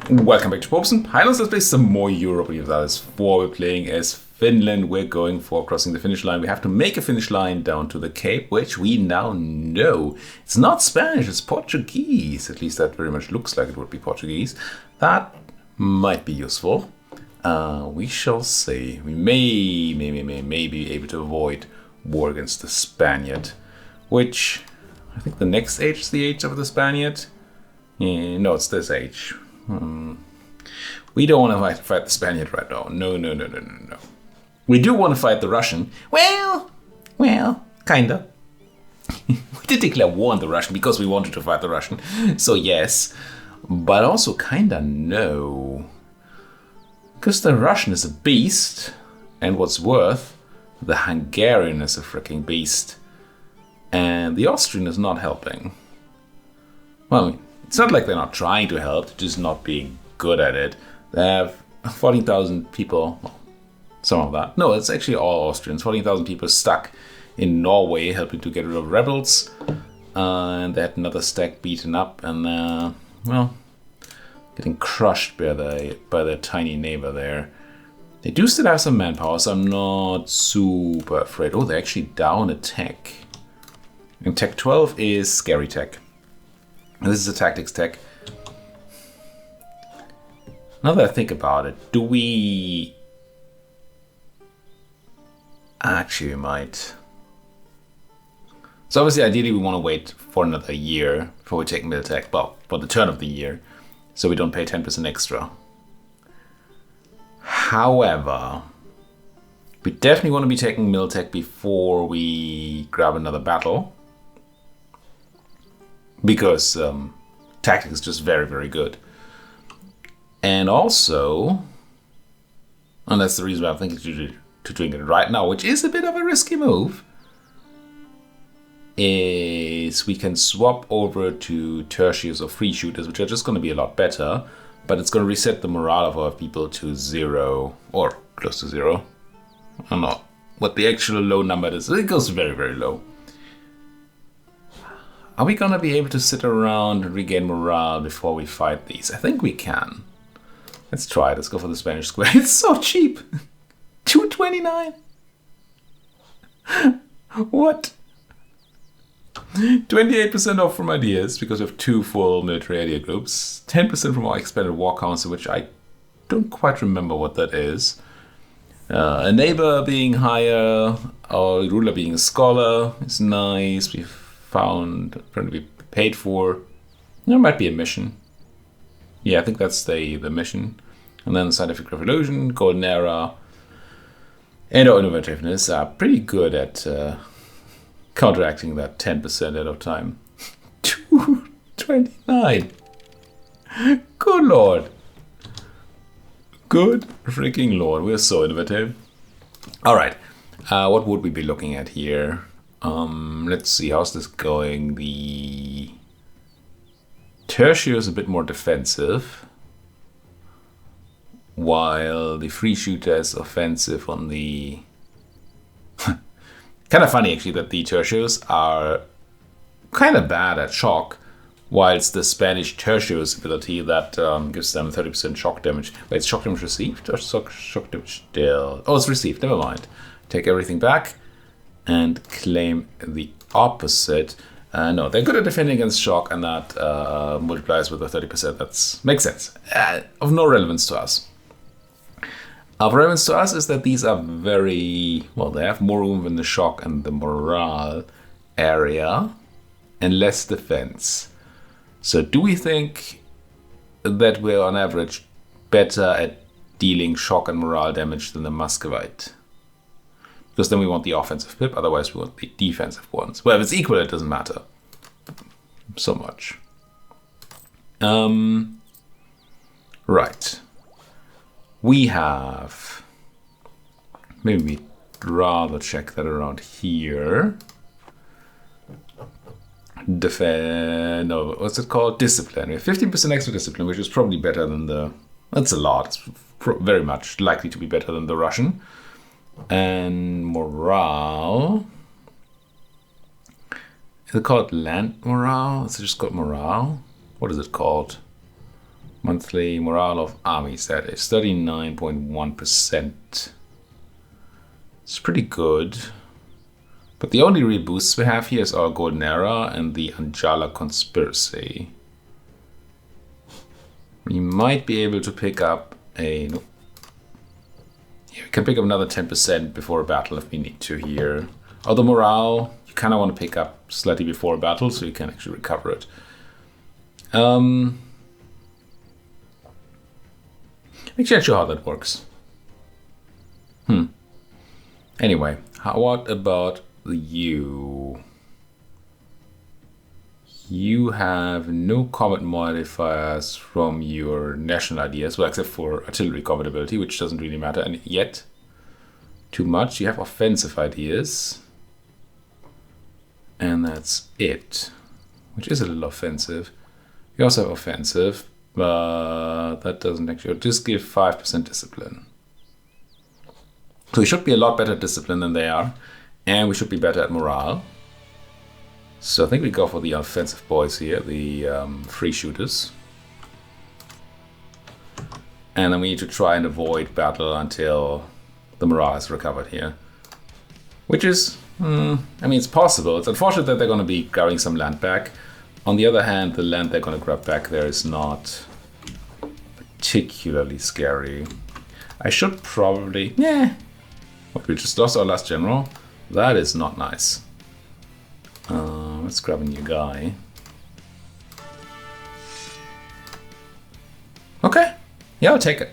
Welcome back to Popson. Highlands, let's play some more Europa Universalis IV. We're playing as Finland. We're going for Crossing the Finnish Line. We have to make a finish line down to the Cape, which we now know. It's not Spanish, it's Portuguese. At least that very much looks like it would be Portuguese. That might be useful. We shall see. We may be able to avoid war against the Spaniard, which I think the next age is the age of the Spaniard. Yeah, no, it's this age. We don't want to fight the Spaniard right now. No. We do want to fight the Russian. Well, kinda. We did declare war on the Russian because we wanted to fight the Russian. So yes, but also kinda no. Because the Russian is a beast, and what's worth, the Hungarian is a freaking beast. And the Austrian is not helping. Well, it's not like they're not trying to help, they're just not being good at it. They have 14,000 people, well, some of that. No, it's actually all Austrians. 14,000 people stuck in Norway helping to get rid of rebels. And they had another stack beaten up and, well, getting crushed by their tiny neighbor there. They do still have some manpower, so I'm not super afraid. Oh, they're actually down a tech. And tech 12 is scary tech. This is a tactics tech. Now that I think about it, do we... Actually, we might. So obviously, ideally, we want to wait for another year before we take Miltech. Well, for the turn of the year, so we don't pay 10% extra. However, we definitely want to be taking Miltech before we grab another battle. Because tactics is just very, very good. And also, and that's the reason why I'm thinking to doing it right now, which is a bit of a risky move, is we can swap over to tertius or free shooters, which are just going to be a lot better, but it's going to reset the morale of our people to 0, or close to 0. I don't know what the actual low number is. It goes very, very low. Are we gonna be able to sit around and regain morale before we fight these? I think we can. Let's try it. Let's go for the Spanish square. It's so cheap. 229. What? 28% off from ideas because we have 2 full military idea groups. 10% from our expanded war council, which I don't quite remember what that is. A neighbor being higher, our ruler being a scholar is nice. We've found, apparently paid for. There might be a mission. Yeah, I think that's the mission. And then scientific revolution, golden era, and our innovativeness are pretty good at counteracting that 10% at a time. 229. Good lord. Good freaking lord. We're so innovative. All right. What would we be looking at here? Let's see, how's this going? The tertiary is a bit more defensive, while the free shooter is offensive on the... Kind of funny, actually, that the tertiaries are kind of bad at shock, whilst the Spanish tertiary's ability that gives them 30% shock damage. Wait, it's shock damage received or shock damage dealt? Oh, it's received, never mind. Take everything back and claim the opposite. No, they're good at defending against shock, and that multiplies with the 30%. That makes sense. Of no relevance to us. Of relevance to us is that these are very... Well, they have more room in the shock and the morale area, and less defense. So do we think that we're on average better at dealing shock and morale damage than the Muscovite? Because then we want the offensive pip, otherwise we want the defensive ones. Well, if it's equal, it doesn't matter so much. Right. We have... Maybe we'd rather check that around here. No, what's it called? Discipline. We have 15% extra discipline, which is probably better than the... That's a lot. It's very much likely to be better than the Russian. And morale. Is it called land morale? Is it just called morale? What is it called? Monthly morale of armies, that is 39.1%. It's pretty good. But the only real boosts we have here is our Golden Era and the Anjala Conspiracy. We might be able to pick up a... Nope. Yeah, we can pick up another 10% before a battle if we need to here. Although morale, you kind of want to pick up slightly before a battle so you can actually recover it. Actually, not sure how that works. Anyway, what about you? You have no combat modifiers from your national ideas, well, except for artillery combat ability, which doesn't really matter yet too much. You have offensive ideas, and that's it, which is a little offensive. You also have offensive, but that doesn't actually just give 5% discipline. So we should be a lot better at discipline than they are, and we should be better at morale. So I think we go for the offensive boys here, the free shooters. And then we need to try and avoid battle until the morale is recovered here. Which is, I mean, it's possible. It's unfortunate that they're going to be grabbing some land back. On the other hand, the land they're going to grab back there is not particularly scary. I should probably... What, we just lost our last general? That is not nice. Let's grab a new guy. Okay. Yeah, I'll take it.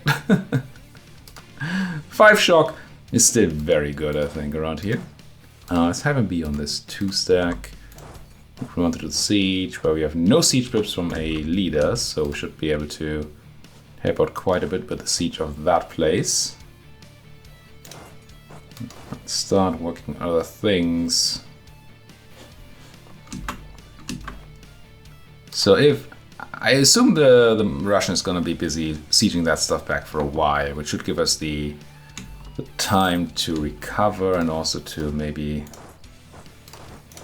5 shock is still very good, I think, around here. Let's have him be on this 2-stack. If we want to do the siege, where we have no siege blips from a leader, so we should be able to help out quite a bit with the siege of that place. Let's start working on other things. So if I assume the Russian is going to be busy sieging that stuff back for a while, which should give us the time to recover and also to maybe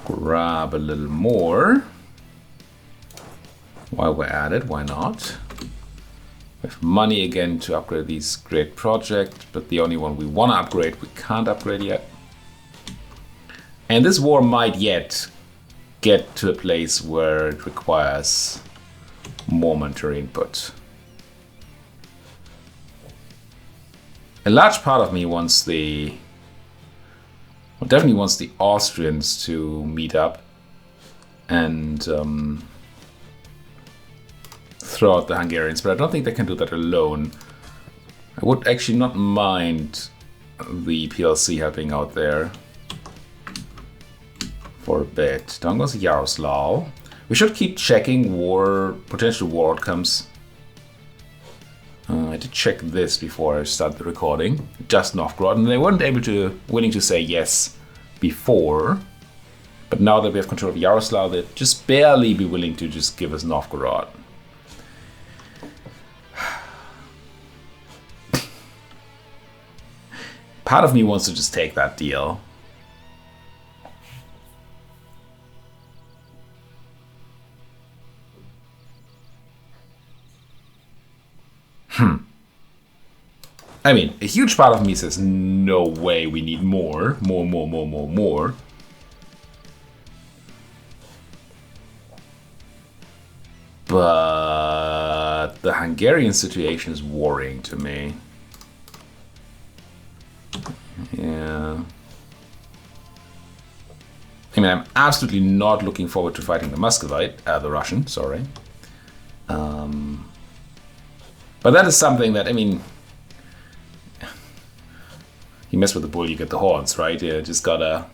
grab a little more while we're at it. Why not? We have money again to upgrade these great projects, but the only one we want to upgrade, we can't upgrade yet. And this war might yet get to a place where it requires more monetary input. A large part of me wants the... well, definitely wants the Austrians to meet up and throw out the Hungarians, but I don't think they can do that alone. I would actually not mind the PLC helping out there for a bit. Down goes Yaroslav. We should keep checking potential war outcomes. I did check this before I started the recording. Just Novgorod, and they weren't willing to say yes before. But now that we have control of Yaroslav, they'd just barely be willing to just give us Novgorod. Part of me wants to just take that deal. I mean, a huge part of me says, no way, we need more. More. But the Hungarian situation is worrying to me. Yeah. I mean, I'm absolutely not looking forward to fighting the Muscovite, the Russian, sorry. But that is something that, I mean, you mess with the bull, you get the horns, right? You just gotta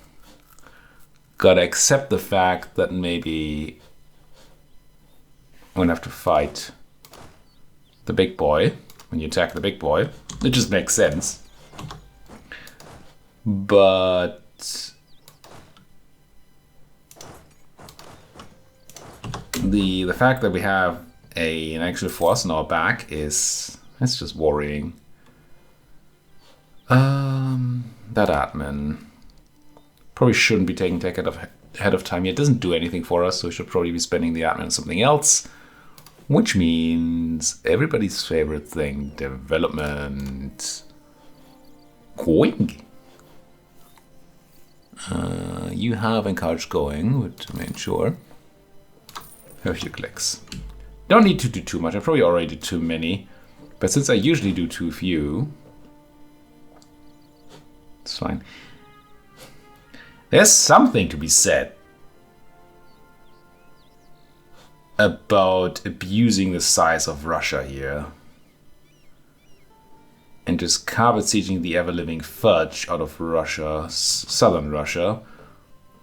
accept the fact that maybe I'm gonna have to fight the big boy when you attack the big boy. It just makes sense. But the fact that we have an actual force in our back that's just worrying. That admin probably shouldn't be taking tech ahead of time yet. It doesn't do anything for us, so we should probably be spending the admin on something else. Which means everybody's favorite thing, development. Going. You have encouraged going, but I mean, sure. Have a few clicks. Don't need to do too much. I probably already did too many. But since I usually do too few, it's fine. There's something to be said about abusing the size of Russia here. And just carpet sieging the ever-living fudge out of Russia, southern Russia,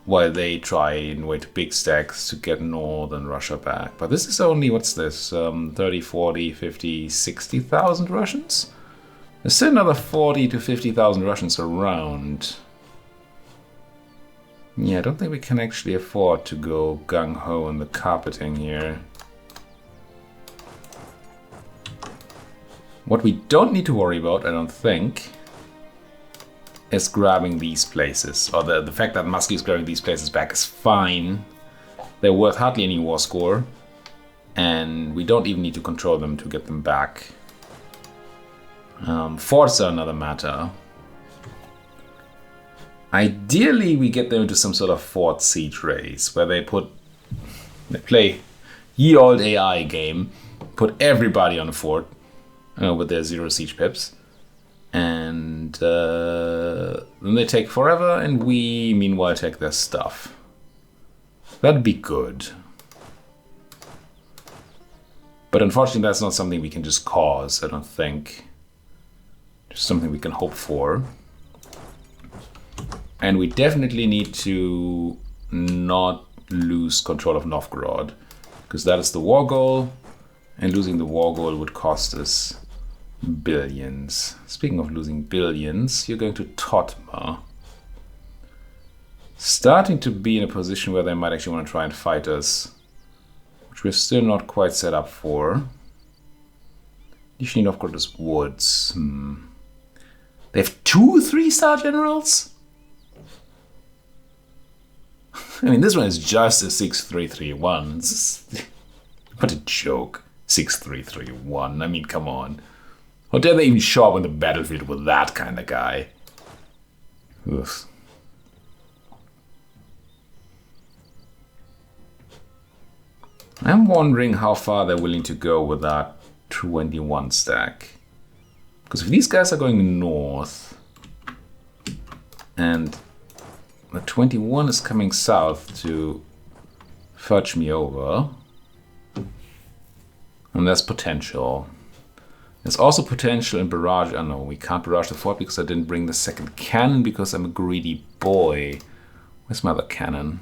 while they try and wait big stacks to get northern Russia back. But this is only, what's this, 30, 40, 50, 60,000 Russians? There's still another 40 to 50,000 Russians around. Yeah, I don't think we can actually afford to go gung-ho on the carpeting here. What we don't need to worry about, I don't think, is grabbing these places. Or the fact that Muskie is grabbing these places back is fine. They're worth hardly any war score. And we don't even need to control them to get them back. Forts are another matter. Ideally, we get them into some sort of fort siege race, where they play ye old AI game, put everybody on a fort, with their 0 siege pips, and then they take forever, and we meanwhile take their stuff. That'd be good. But unfortunately, that's not something we can just cause, I don't think. Just something we can hope for. And we definitely need to not lose control of Novgorod, because that is the war goal, and losing the war goal would cost us billions. Speaking of losing billions, you're going to Totma. Starting to be in a position where they might actually want to try and fight us, which we're still not quite set up for. Nizhny Novgorod is woods. They have 2 3-star generals? I mean, this one is just a 6331. What a joke. 6331. I mean, come on. How dare they even show up on the battlefield with that kind of guy? Oof. I'm wondering how far they're willing to go with that 21 stack. Because if these guys are going north, and the 21 is coming south to fudge me over, and there's potential. There's also potential in barrage. Oh no, we can't barrage the fort because I didn't bring the second cannon because I'm a greedy boy. Where's my other cannon?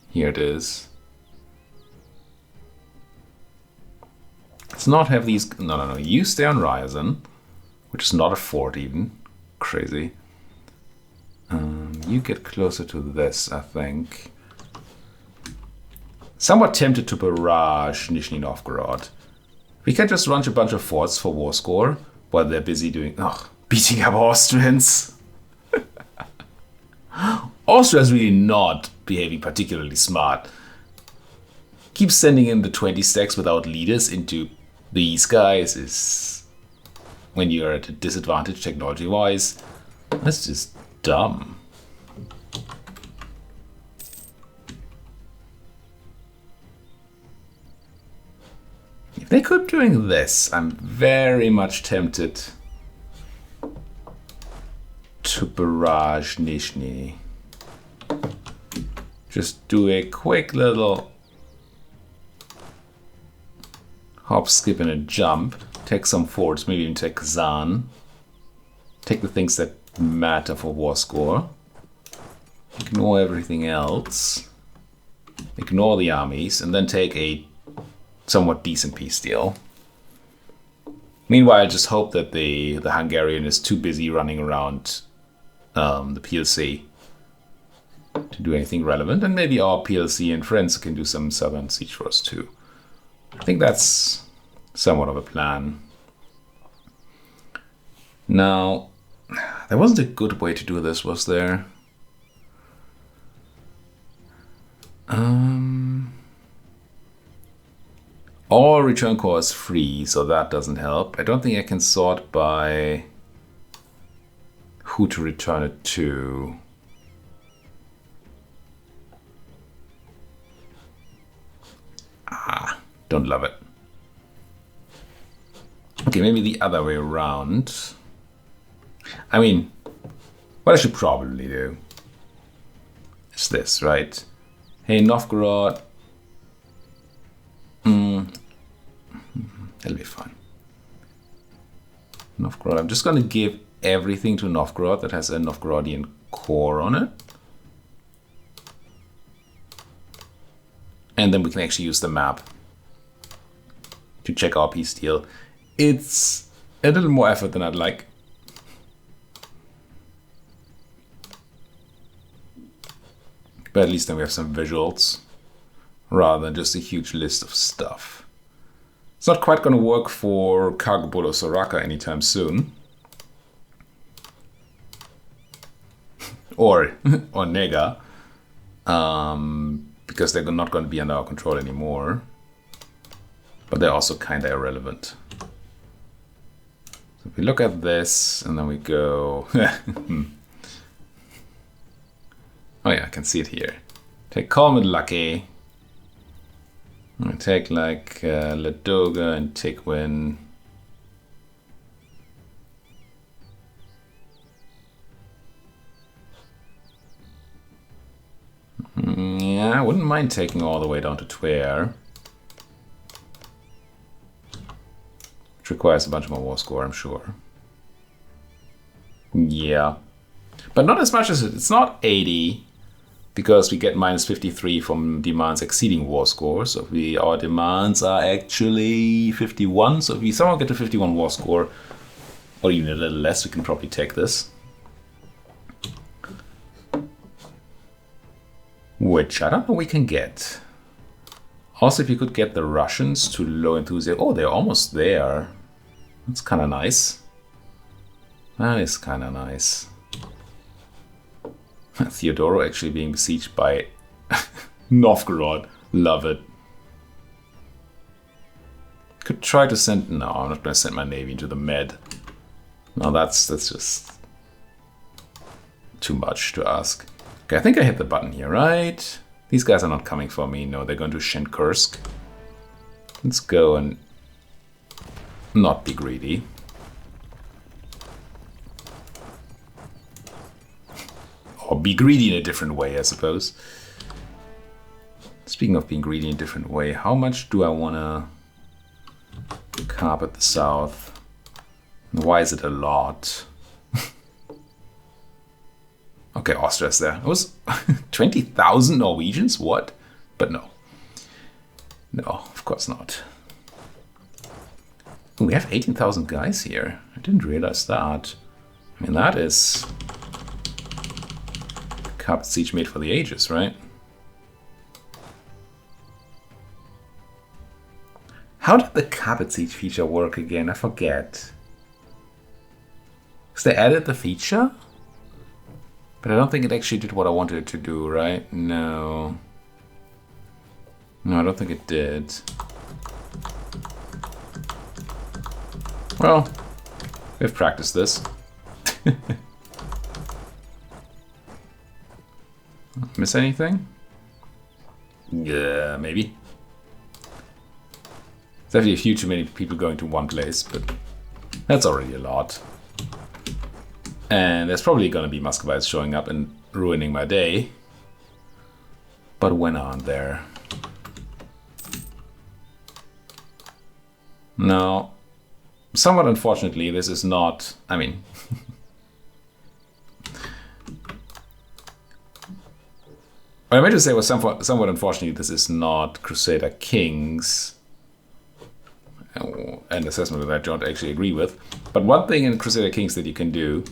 Here it is. Let's not have these. No. You stay on Ryazan, which is not a fort even. Crazy. You get closer to this, I think. Somewhat tempted to barrage Nizhny Novgorod. We can just launch a bunch of forts for war score while they're busy beating up Austrians. Austria's really not behaving particularly smart. Keep sending in the 20 stacks without leaders into these guys is, when you're at a disadvantage technology-wise, that's just dumb. If they keep doing this, I'm very much tempted to barrage Nizhny. Just do a quick little hop, skip, and a jump. Take some forts, maybe even take Kazan. Take the things that matter for war score. Ignore everything else. Ignore the armies, and then take a somewhat decent peace deal. Meanwhile, I just hope that the Hungarian is too busy running around the PLC to do anything relevant, and maybe our PLC and friends can do some southern siege for us too. I think that's somewhat of a plan. Now, there wasn't a good way to do this, was there? All return core is free, so that doesn't help. I don't think I can sort by who to return it to. Don't love it. Okay, maybe the other way around. I mean, what I should probably do is this, right? Hey, Novgorod. That'll be fine. Novgorod. I'm just going to give everything to Novgorod that has a Novgorodian core on it. And then we can actually use the map to check our peace deal. It's a little more effort than I'd like. But at least then we have some visuals rather than just a huge list of stuff. It's not quite going to work for Kargopol or Soraka anytime soon. or Nega. Because they're not going to be under our control anymore. But they're also kind of irrelevant. So if we look at this and then we go... Oh yeah, I can see it here. Take Calm and Lucky. I take like Ladoga and Tikwin. Yeah, I wouldn't mind taking all the way down to Twer. Which requires a bunch more war score, I'm sure. Yeah. But not as much as it's not 80. Because we get minus 53 from demands exceeding war score. So our demands are actually 51. So if we somehow get to 51 war score, or even a little less, we can probably take this. Which I don't know we can get. Also, if you could get the Russians to low enthusiasm. Oh, they're almost there. That's kind of nice. That is kind of nice. Theodoro actually being besieged by Novgorod. Love it. Could try to send... No, I'm not going to send my navy into the Med. No, that's just too much to ask. Okay, I think I hit the button here, right? These guys are not coming for me. No, they're going to Shenkursk. Let's go and not be greedy. Or be greedy in a different way, I suppose. Speaking of being greedy in a different way, how much do I want to carpet the south? And why is it a lot? Okay, Austria's there. It was 20,000 Norwegians? What? But no. No, of course not. Ooh, we have 18,000 guys here. I didn't realize that. I mean, that is... Carpet siege made for the ages, right? How did the carpet siege feature work again? I forget. Because they added the feature? But I don't think it actually did what I wanted it to do, right? No. No, I don't think it did. Well, we've practiced this. Miss anything? Yeah, maybe. It's definitely a few too many people going to one place, but that's already a lot. And there's probably going to be Muscovites showing up and ruining my day. But when aren't there? No. Somewhat unfortunately, this is not... I mean... What I meant to say was somewhat unfortunately, this is not Crusader Kings. An assessment that I don't actually agree with. But one thing in Crusader Kings that you can do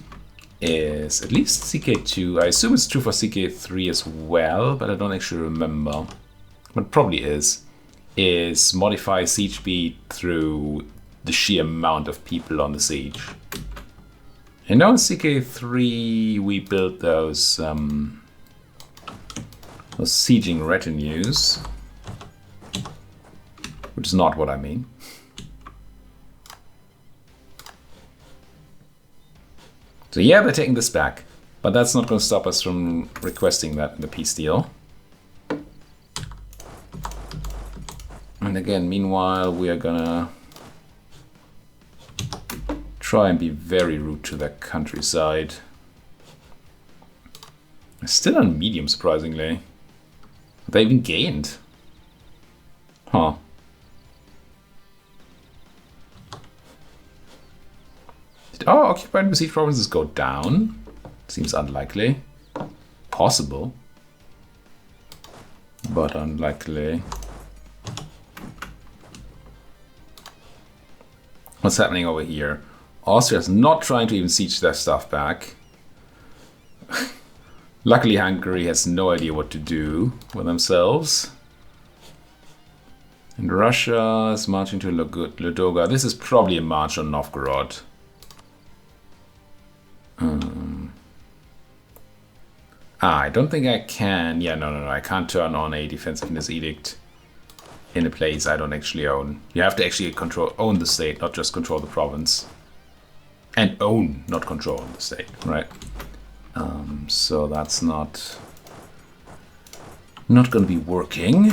is at least CK2. I assume it's true for CK3 as well, but I don't actually remember. But it probably is modify siege speed through the sheer amount of people on the siege. And now in CK3 we built those sieging retinues. which is not what I mean. So yeah, they're taking this back, but that's not going to stop us from requesting that in the peace deal. And again, meanwhile, we are gonna try and be very rude to their countryside. Still on medium, surprisingly. They even gained. Huh. Did our occupied and besieged provinces go down? Seems unlikely. Possible. But unlikely. What's happening over here? Austria's not trying to even siege their stuff back. Luckily, Hungary has no idea what to do with themselves. And Russia is marching to Ladoga. This is probably a march on Novgorod. I don't think I can. Yeah, no. I can't turn on a defensiveness edict in a place I don't actually own. You have to actually own the state, not just control the province. And own, not control the state, right? So that's not going to be working.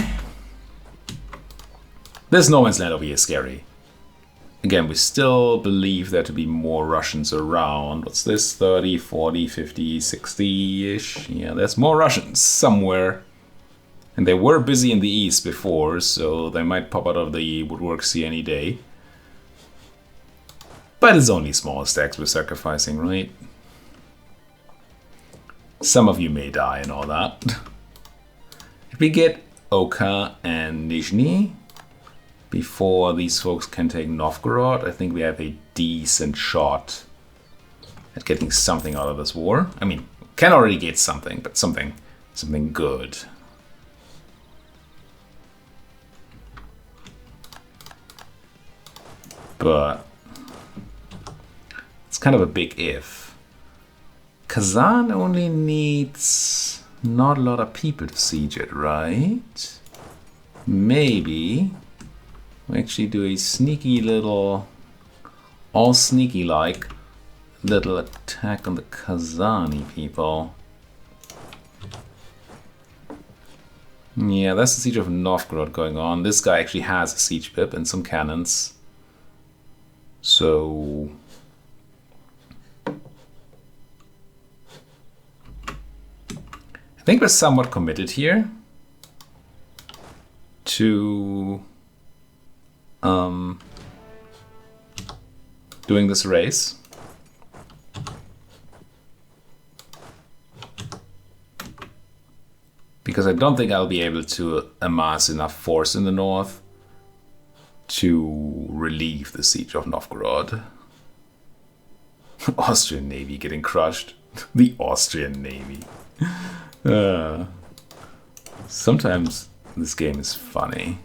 This no man's land over here is scary. Again, we still believe there to be more Russians around. What's this? 30, 40, 50, 60-ish? Yeah, there's more Russians somewhere. And they were busy in the east before, so they might pop out of the woodworks here any day. But it's only small stacks we're sacrificing, right? Some of you may die and all that. If we get Oka and Nizhny before these folks can take Novgorod, I think we have a decent shot at getting something out of this war. I mean, can already get something, but something good. But it's kind of a big if. Kazan only needs not a lot of people to siege it, right? Maybe we actually do a sneaky little, all sneaky like, little attack on the Kazani people. Yeah, that's the siege of Novgorod going on. This guy actually has a siege pip and some cannons. So I think we're somewhat committed here to doing this race. Because I don't think I'll be able to amass enough force in the north to relieve the siege of Novgorod. Austrian Navy getting crushed. The Austrian Navy. Sometimes this game is funny.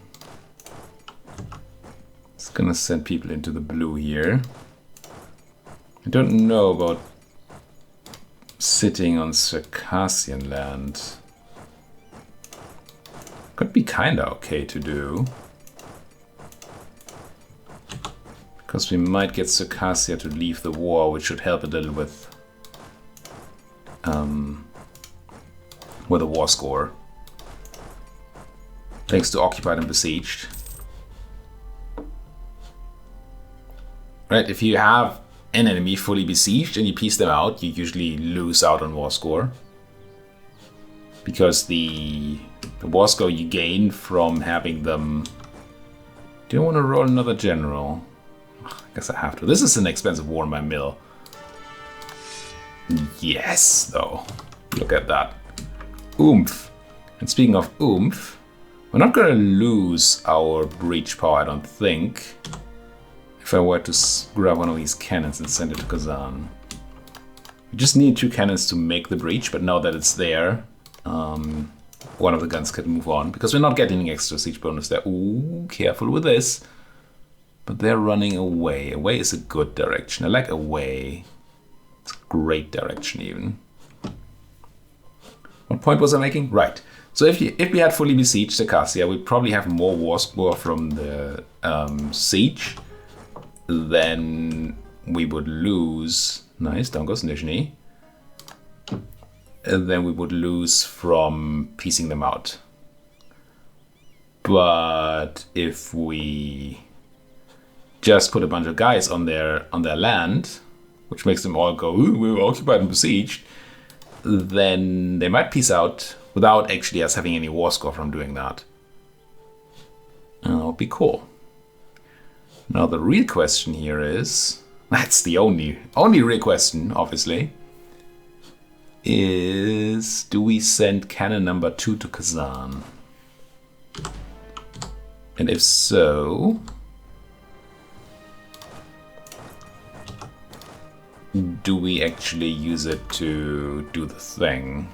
It's gonna send people into the blue here. I don't know about sitting on Circassian land. Could be kinda okay to do. Because we might get Circassia to leave the war, which should help a little with a war score. Thanks to occupied and besieged. Right, if you have an enemy fully besieged and you piece them out, you usually lose out on war score. Because the war score you gain from having them... Do you want to roll another general? I guess I have to. This is an expensive war in my mill. Yes, though. Look at that. Oomph. And speaking of oomph, we're not going to lose our breach power, I don't think. If I were to grab one of these cannons and send it to Kazan. We just need 2 cannons to make the breach, but now that it's there, one of the guns can move on. Because we're not getting extra siege bonus there. Ooh, careful with this. But they're running away. Away is a good direction. I like away. It's a great direction even. What point was I making? Right. So if we had fully besieged Circassia, we'd probably have more war score from the siege. Then we would lose. Nice, down goes Nizhny. And then we would lose from piecing them out. But if we just put a bunch of guys on their land, which makes them all go, ooh, we were occupied and besieged, then they might piece out without actually us having any war score from doing that. And that would be cool. Now the real question here is, that's the only real question, obviously, is do we send cannon number 2 to Kazan? And if so, do we actually use it to do the thing?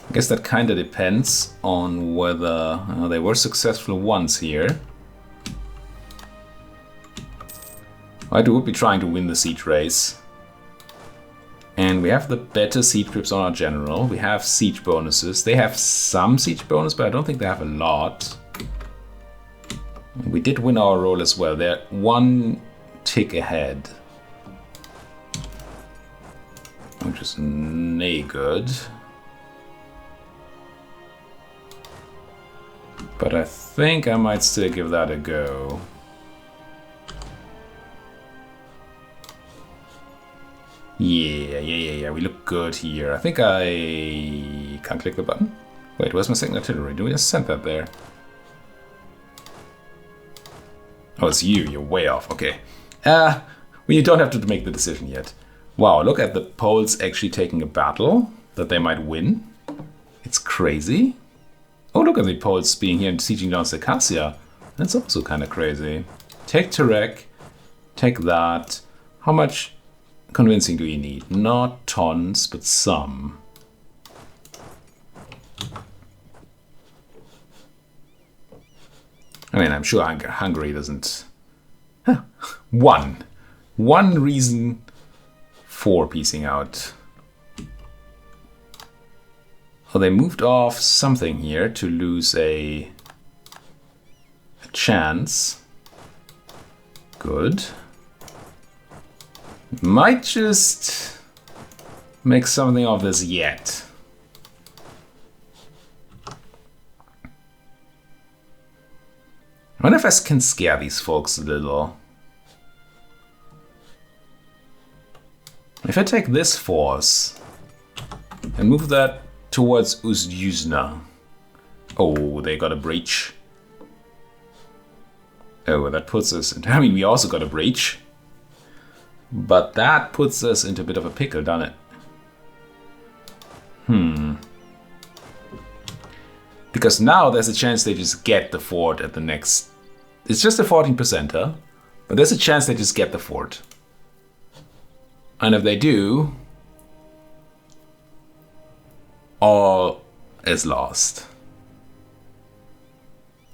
I guess that kind of depends on whether they were successful once here. I would be trying to win the siege race. And we have the better siege grips on our general. We have siege bonuses. They have some siege bonus, but I don't think they have a lot. We did win our roll as well. They're 1 tick ahead, which is nay good. But I think I might still give that a go. Yeah, we look good here. I think I can't click the button. Wait, where's my second artillery? Do we just send that there? Oh, it's you. You're way off. Okay. Well, you don't have to make the decision yet. Wow, look at the Poles actually taking a battle that they might win. It's crazy. Oh, look at the Poles being here and sieging down Circassia. That's also kind of crazy. Take Terek. Take that. How much convincing do you need? Not tons, but some. I mean, I'm sure Hungary doesn't... Huh. One reason for piecing out. Oh, they moved off something here to lose a chance. Good. Might just make something of this yet. I wonder if I can scare these folks a little. If I take this force and move that towards Ust-Yuzna. Oh, they got a breach. Oh, that puts us into... I mean, we also got a breach. But that puts us into a bit of a pickle, doesn't it? Because now there's a chance they just get the fort at the next... It's just a 14%, huh? But there's a chance they just get the fort. And if they do, all is lost.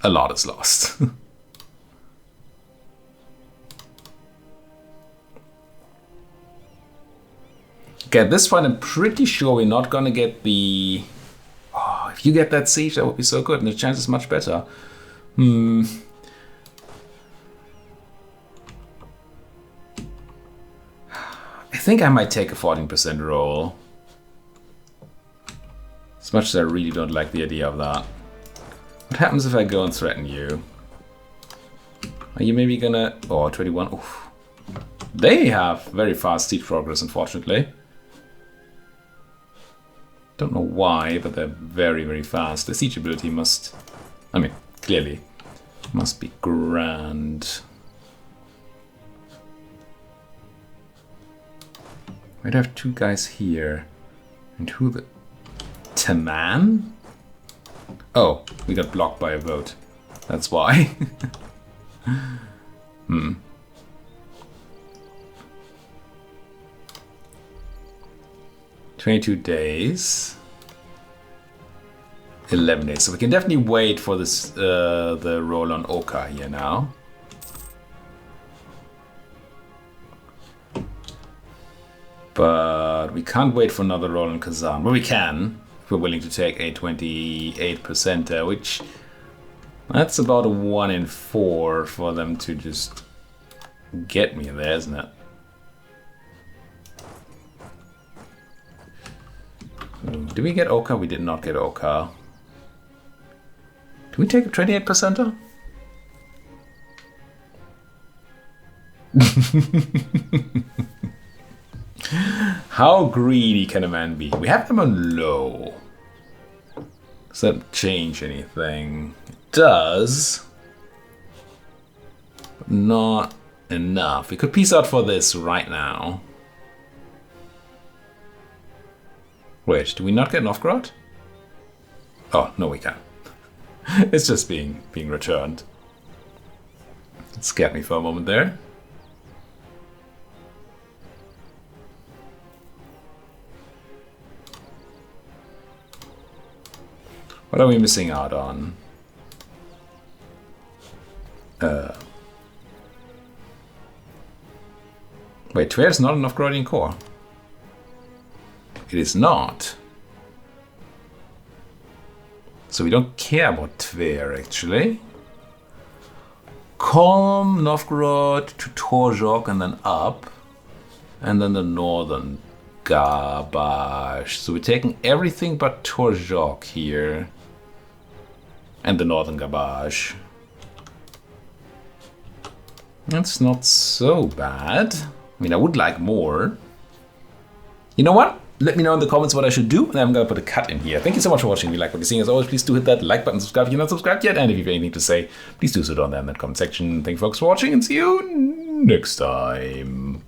A lot is lost. Okay, at this point I'm pretty sure we're not gonna get the... Oh, if you get that siege, that would be so good, and the chance is much better. I think I might take a 14% roll. As much as I really don't like the idea of that. What happens if I go and threaten you? Are you maybe gonna... Oh, 21. Oof. They have very fast siege progress, unfortunately. Don't know why, but they're very, very fast. The siege ability must... I mean, clearly. Must be grand. I'd have 2 guys here. And who the... Taman? Oh, we got blocked by a vote. That's why. 22 days. 11 days. So we can definitely wait for this the roll on Oka here now. But we can't wait for another roll on Kazan. Well, we can. If we're willing to take a 28%, which that's about a 1 in 4 for them to just get me there, isn't it? Did we get Oka? We did not get Oka. Did we take a 28%? How greedy can a man be? We have them on low. Does that change anything? It does. But not enough. We could peace out for this right now. Wait, do we not get Novgorod? Oh, no we can. It's just being returned. It scared me for a moment there. What are we missing out on? Wait, Tver is not a Novgorodian core. It is not. So we don't care about Tver, actually. Kom, Novgorod to Torzhok and then up. And then the northern Gabash. So we're taking everything but Torzhok here. And the northern Gabash. That's not so bad. I mean, I would like more. You know what? Let me know in the comments what I should do, and I'm gonna put a cut in here. Thank you so much for watching. If you like what you're seeing, as always, please do hit that like button, subscribe if you're not subscribed yet, and if you have anything to say, please do so down there in that comment section. Thank you folks for watching, and see you next time.